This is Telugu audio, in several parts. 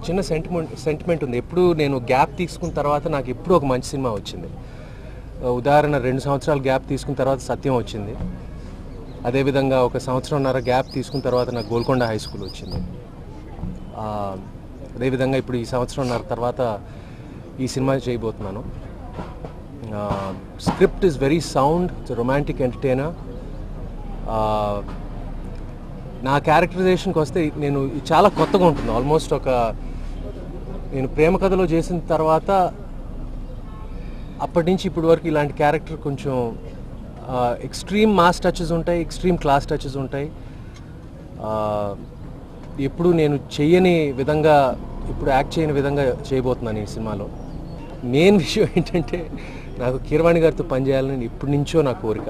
చిన్న సెంటిమెంట్ ఉంది. ఎప్పుడు నేను గ్యాప్ తీసుకున్న తర్వాత నాకు ఎప్పుడు ఒక మంచి సినిమా వచ్చింది. ఉదాహరణ 2 సంవత్సరాలు గ్యాప్ తీసుకున్న తర్వాత సత్యం వచ్చింది. అదేవిధంగా ఒక సంవత్సరంన్నర గ్యాప్ తీసుకున్న తర్వాత నాకు గోల్కొండ హై స్కూల్ వచ్చింది. అదేవిధంగా ఇప్పుడు ఈ సంవత్సరంన్నర తర్వాత ఈ సినిమా చేయబోతున్నాను. Script is very sound, it's romantic entertainer. నా క్యారెక్టరైజేషన్కి వస్తే నేను చాలా కొత్తగా ఉంటుంది. ఆల్మోస్ట్ నేను ప్రేమ కథలో చేసిన తర్వాత అప్పటి నుంచి ఇప్పటి వరకు ఇలాంటి క్యారెక్టర్ కొంచెం ఎక్స్ట్రీమ్ మాస్ టచెస్ ఉంటాయి, ఎక్స్ట్రీమ్ క్లాస్ టచెస్ ఉంటాయి. ఎప్పుడు నేను చెయ్యని విధంగా, ఇప్పుడు యాక్ట్ చేయని విధంగా చేయబోతున్నాను ఈ సినిమాలో. మెయిన్ విషయం ఏంటంటే నాకు కీరవాణి గారితో పనిచేయాలని ఇప్పటి నుంచో నా కోరిక.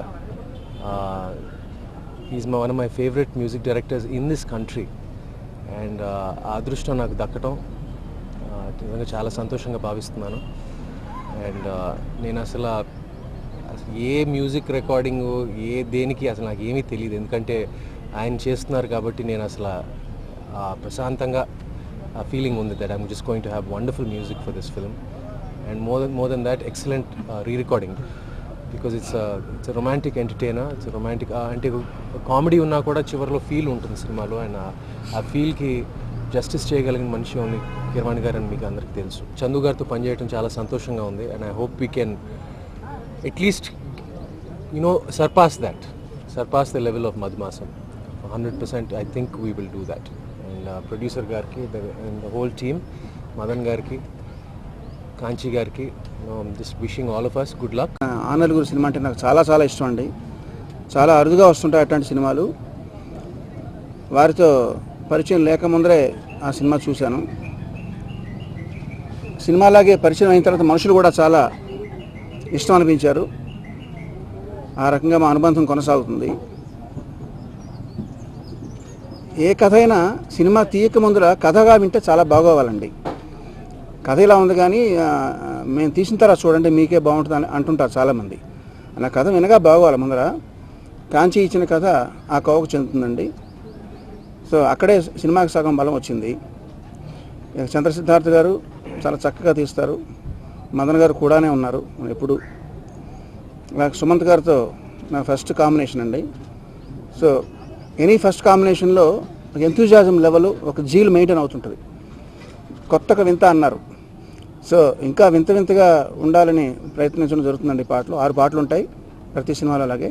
Is one of my favourite music directors in this country. And ఆ అదృష్టం నాకు దక్కటం నిజంగా చాలా సంతోషంగా భావిస్తున్నాను. అండ్ నేను అసలు ఏ మ్యూజిక్ రికార్డింగ్ దేనికి అసలు నాకు ఏమీ తెలియదు. ఎందుకంటే ఆయన చేస్తున్నారు కాబట్టి నేను అసలు ప్రశాంతంగా ఆ ఫీలింగ్ ఉంది that I'm just going to have wonderful music for this film. And more than that excellent re-recording, because it's romantic entertainer. It's romantic అంటే కామెడీ ఉన్నా కూడా చివరిలో ఫీల్ ఉంటుంది సినిమాలో. అండ్ ఆ ఫీల్కి జస్టిస్ చేయగలిగిన మనిషి ఓన్లీ కీరవాణి గారు అని మీకు అందరికీ తెలుసు. చందు గారితో పనిచేయడం చాలా సంతోషంగా ఉంది. And I hope we can at least surpass the level of Madhumasam. 100% I think we will do that. And producer garki and the whole team, Madan garki, Kanchi garki, just wishing all of us good luck. ఆనలుగురు సినిమా అంటే నాకు చాలా చాలా ఇష్టం అండి. చాలా అరుదుగా వస్తుంటాయి అట్లాంటి సినిమాలు. వారితో పరిచయం లేక ముందరే ఆ సినిమా చూశాను. సినిమాలాగే పరిచయం అయిన తర్వాత మనుషులు కూడా చాలా ఇష్టం అనిపించారు. ఆ రకంగా మా అనుబంధం కొనసాగుతుంది. ఏ కథ అయినా సినిమా తీయక ముందర కథగా వింటే చాలా బాగోవాలండి. కథ ఇలా ఉంది కానీ మేము తీసిన తర్వాత చూడండి మీకే బాగుంటుంది అని అంటుంటారు చాలామంది. అలా కథ వినగా బాగోవాలి ముందర. కాంచి ఇచ్చిన కథ ఆ కోవకు చెందుతుందండి. సో అక్కడే సినిమాకి సగం బలం వచ్చింది. చంద్రసిద్ధార్థ గారు చాలా చక్కగా తీస్తారు. మదన్ గారు కూడానే ఉన్నారు ఎప్పుడు. నాకు సుమంత్ గారితో నా ఫస్ట్ కాంబినేషన్ అండి. సో ఎనీ ఫస్ట్ కాంబినేషన్లో ఒక ఎంతూజియాజం లెవెల్, ఒక జీల్ మెయింటైన్ అవుతుంటుంది. కొత్తగా వింత అన్నారు. సో ఇంకా వింత వింతగా ఉండాలని ప్రయత్నించడం జరుగుతుందండి. 6 పాటలు ఉంటాయి ప్రతి సినిమాలో. అలాగే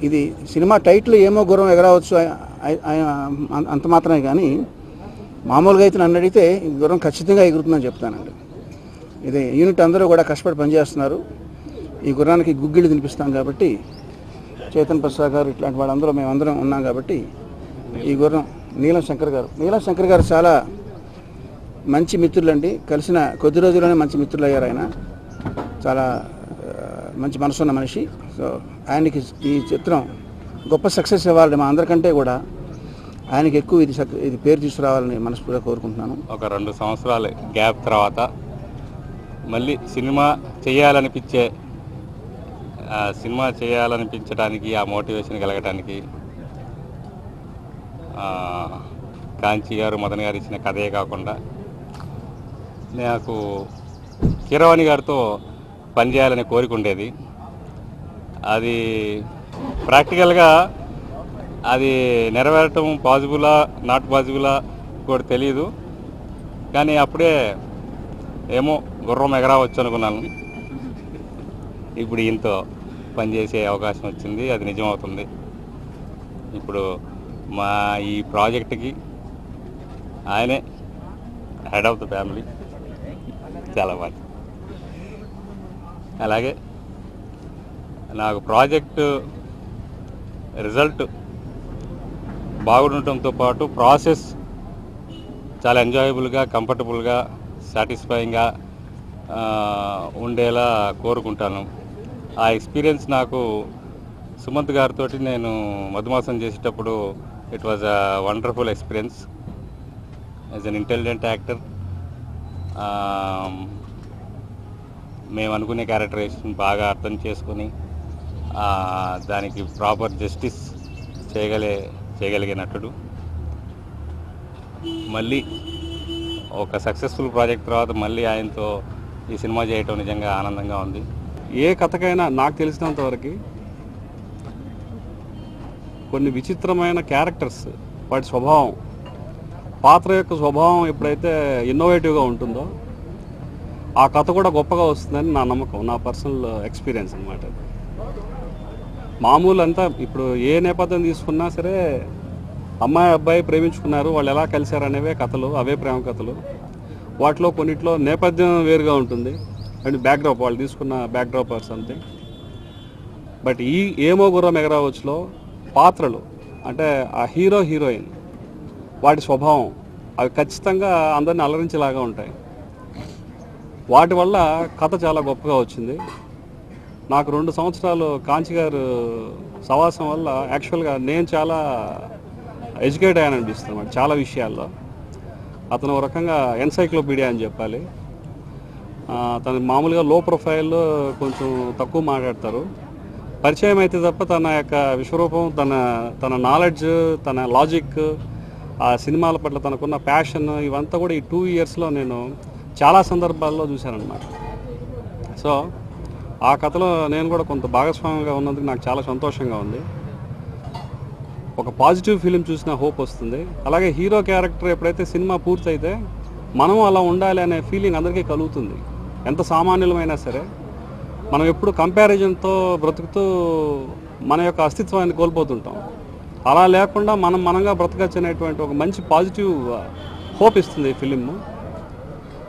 ఇది సినిమా టైటిల్ ఏమో గుర్రం ఎగరవచ్చు అంత మాత్రమే కానీ మామూలుగా అయితే నన్ను అడిగితే గుర్రం ఖచ్చితంగా ఎగురుతుందని చెప్తానండి. ఇది యూనిట్ అందరూ కూడా కష్టపడి పనిచేస్తున్నారు. ఈ గుర్రానికి గుగ్గిళ్ళు తినిపిస్తాం కాబట్టి చేతన్ ప్రసాద్ గారు ఇట్లాంటి వాళ్ళందరూ మేమందరం ఉన్నాం కాబట్టి ఈ గుర్రం నీలం శంకర్ గారు చాలా మంచి మిత్రులండి. కలిసిన కొద్ది రోజుల్లోనే మంచి మిత్రులు అయ్యారు. ఆయన చాలా మంచి మనసున్న మనిషి. సో ఆయనకి ఈ చిత్రం గొప్ప సక్సెస్ ఇవ్వాలని మా అందరికంటే కూడా ఆయనకి ఎక్కువ ఇది పేరు తీసుకురావాలని మనస్ఫూర్తిగా కోరుకుంటున్నాను. ఒక 2 సంవత్సరాల గ్యాప్ తర్వాత మళ్ళీ సినిమా చేయాలనిపించడానికి ఆ మోటివేషన్ కలగటానికి కాంచి గారు, మదన్ గారు ఇచ్చిన కథే కాకుండా నాకు కీరవాణి గారితో పనిచేయాలనే కోరిక ఉండేది. అది ప్రాక్టికల్గా అది నెరవేరటం పాజిబులా నాట్ పాజిబులా కూడా తెలియదు. కానీ అప్పుడే ఏమో గుర్రం ఎగరవచ్చు అనుకున్నాను. ఇప్పుడు ఈయనతో పనిచేసే అవకాశం వచ్చింది. అది నిజమవుతుంది. ఇప్పుడు మా ఈ ప్రాజెక్ట్కి ఆయనే హెడ్ ఆఫ్ ద ఫ్యామిలీ. చాలా బాగా. అలాగే నాకు ప్రాజెక్టు రిజల్ట్ బాగుండటంతో పాటు ప్రాసెస్ చాలా ఎంజాయబుల్గా, కంఫర్టబుల్గా, సాటిస్ఫైయింగ్గా ఉండేలా కోరుకుంటాను. ఆ ఎక్స్పీరియన్స్ నాకు సుమంత్ గారితో నేను మధుమాసం చేసేటప్పుడు it was a wonderful experience. As an intelligent actor మేము అనుకునే క్యారెక్టరైజేషన్ బాగా అర్థం చేసుకొని దానికి ప్రాపర్ జస్టిస్ చేయగలిగే నటుడు. మళ్ళీ ఒక సక్సెస్ఫుల్ ప్రాజెక్ట్ తర్వాత మళ్ళీ ఆయనతో ఈ సినిమా చేయటం నిజంగా ఆనందంగా ఉంది. ఏ కథకైనా నాకు తెలిసినంతవరకు కొన్ని విచిత్రమైన క్యారెక్టర్స్, వాటి స్వభావం, పాత్ర యొక్క స్వభావం ఎప్పుడైతే ఇన్నోవేటివ్గా ఉంటుందో ఆ కథ కూడా గొప్పగా వస్తుందని నా నమ్మకం, నా పర్సనల్ ఎక్స్పీరియన్స్ అనమాట. మామూలు అంతా ఇప్పుడు ఏ నేపథ్యం తీసుకున్నా సరే అమ్మాయి అబ్బాయి ప్రేమించుకున్నారు, వాళ్ళు ఎలా కలిశారు అనేవే కథలు, అవే ప్రేమ కథలు. వాటిలో కొన్నిట్లో నేపథ్యం వేరుగా ఉంటుంది అండ్ బ్యాక్డ్రాప్, వాళ్ళు తీసుకున్న బ్యాక్డ్రాప్ ఆర్ సంథింగ్. బట్ ఈ ఏమో గుర్రం ఎగరావచ్చులో పాత్రలు అంటే ఆ హీరో హీరోయిన్ వాటి స్వభావం అవి ఖచ్చితంగా అందరిని అలరించేలాగా ఉంటాయి. వాటి వల్ల కథ చాలా గొప్పగా వచ్చింది. నాకు 2 సంవత్సరాలు కాంచి గారు సవాసం వల్ల యాక్చువల్గా నేను చాలా ఎడ్యుకేట్ అయ్యాను అనిపిస్తుంది చాలా విషయాల్లో. అతను ఒక రకంగా ఎన్సైక్లోపీడియా అని చెప్పాలి. తను మామూలుగా లో ప్రొఫైల్లో కొంచెం తక్కువ మాట్లాడతారు. పరిచయం అయితే తప్ప తన యొక్క విశ్వరూపం, తన నాలెడ్జ్, తన లాజిక్, ఆ సినిమాల పట్ల తనకున్న ప్యాషన్ ఇవంతా కూడా ఈ 2 ఇయర్స్లో నేను చాలా సందర్భాల్లో చూశానన్నమాట. సో ఆ కథలో నేను కూడా కొంత భాగస్వామ్యంగా ఉన్నందుకు నాకు చాలా సంతోషంగా ఉంది. ఒక పాజిటివ్ ఫిలిం చూసిన హోప్ వస్తుంది. అలాగే హీరో క్యారెక్టర్ ఎప్పుడైతే సినిమా పూర్తయితే మనం అలా ఉండాలి అనే ఫీలింగ్ అందరికీ కలుగుతుంది. ఎంత సామాన్యులమైనా సరే మనం ఎప్పుడు కంపారిజన్తో బ్రతుకుతూ మన యొక్క అస్తిత్వాన్ని కోల్పోతుంటాం. అలా లేకుండా మనంగా బ్రతకచ్చు అనేటువంటి ఒక మంచి పాజిటివ్ హోప్ ఇస్తుంది ఈ ఫిలిం.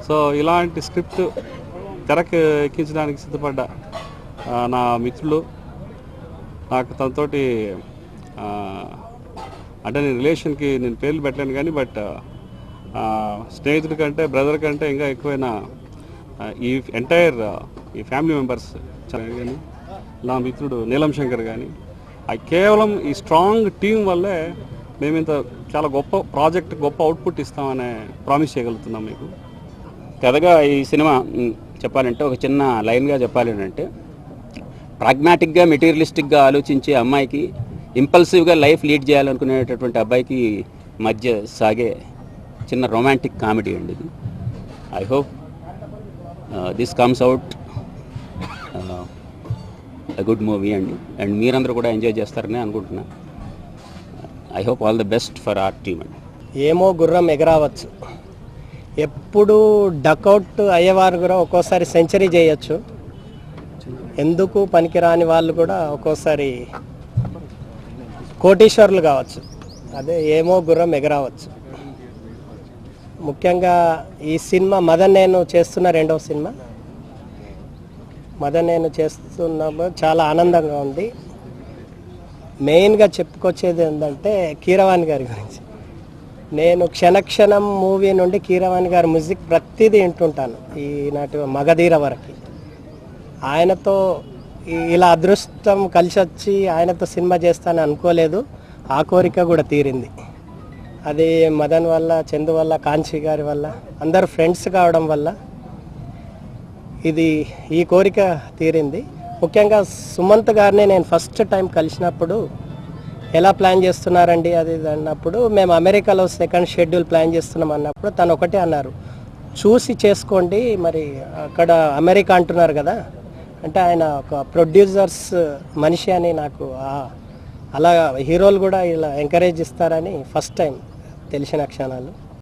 సో ఇలాంటి స్క్రిప్ట్ తెరకి ఎక్కించడానికి సిద్ధపడ్డ నా మిత్రులు, నాకు తనతోటి అంటే నేను రిలేషన్కి నేను పేర్లు పెట్టలేను కానీ బట్ స్నేహితుడి కంటే బ్రదర్ కంటే ఇంకా ఎక్కువైన ఈ ఎంటైర్ ఈ ఫ్యామిలీ మెంబర్స్ కానీ నా మిత్రుడు నీలం శంకర్ కానీ కేవలం ఈ స్ట్రాంగ్ టీం వల్లే మేము ఇంత చాలా గొప్ప ప్రాజెక్ట్, గొప్ప అవుట్పుట్ ఇస్తామనే ప్రామిస్ చేయగలుగుతున్నాం మీకు. కథగా ఈ సినిమా చెప్పాలంటే ఒక చిన్న లైన్గా చెప్పాలి అంటే ప్రాగ్మాటిక్గా మెటీరియలిస్టిక్గా ఆలోచించే అమ్మాయికి, ఇంపల్సివ్గా లైఫ్ లీడ్ చేయాలనుకునేటటువంటి అబ్బాయికి మధ్య సాగే చిన్న రొమాంటిక్ కామెడీ అండి ఇది. I hope this comes out a good movie అండి. అండ్ మీరందరూ కూడా ఎంజాయ్ చేస్తారని అనుకుంటున్నా. I hope all the best for our team అండి. ఏమో గుర్రం ఎగరావచ్చు, ఎప్పుడు డకౌట్ అయ్యేవారు కూడా ఒక్కోసారి సెంచరీ చేయొచ్చు, ఎందుకు పనికిరాని వాళ్ళు కూడా ఒక్కోసారి కోటీశ్వరులు కావచ్చు. అదే ఏమో గుర్రం ఎగరావచ్చు. ముఖ్యంగా ఈ సినిమా మదన్ నేను చేస్తున్న 2వ సినిమా. మదన్ నేను చేస్తున్నప్పుడు చాలా ఆనందంగా ఉంది. మెయిన్గా చెప్పుకొచ్చేది ఏంటంటే కీరవాణి గారి గురించి. నేను క్షణక్షణం మూవీ నుండి కీరవాణి గారి మ్యూజిక్ ప్రతిదీ వింటుంటాను, ఈనాటి మగధీర వరకు. ఆయనతో ఇలా అదృష్టం కలిసి వచ్చి ఆయనతో సినిమా చేస్తానని అనుకోలేదు. ఆ కోరిక కూడా తీరింది. అది మదన్ వల్ల, చందు వల్ల, కాంచి గారి వల్ల, అందరు ఫ్రెండ్స్ కావడం వల్ల ఈ కోరిక తీరింది. ముఖ్యంగా సుమంత్ గారిని నేను ఫస్ట్ టైం కలిసినప్పుడు ఎలా ప్లాన్ చేస్తున్నారండి అది అన్నప్పుడు, మేము అమెరికాలో 2nd షెడ్యూల్ ప్లాన్ చేస్తున్నాం అన్నప్పుడు తను ఒకటే అన్నారు, చూసి చేసుకోండి, మరి అక్కడ అమెరికా అంటున్నారు కదా అంటే ఆయన ఒక ప్రొడ్యూసర్స్ మనిషి అని నాకు అలా హీరోలు కూడా ఇలా ఎంకరేజ్ ఇస్తారని ఫస్ట్ టైం తెలిసిన క్షణాలు.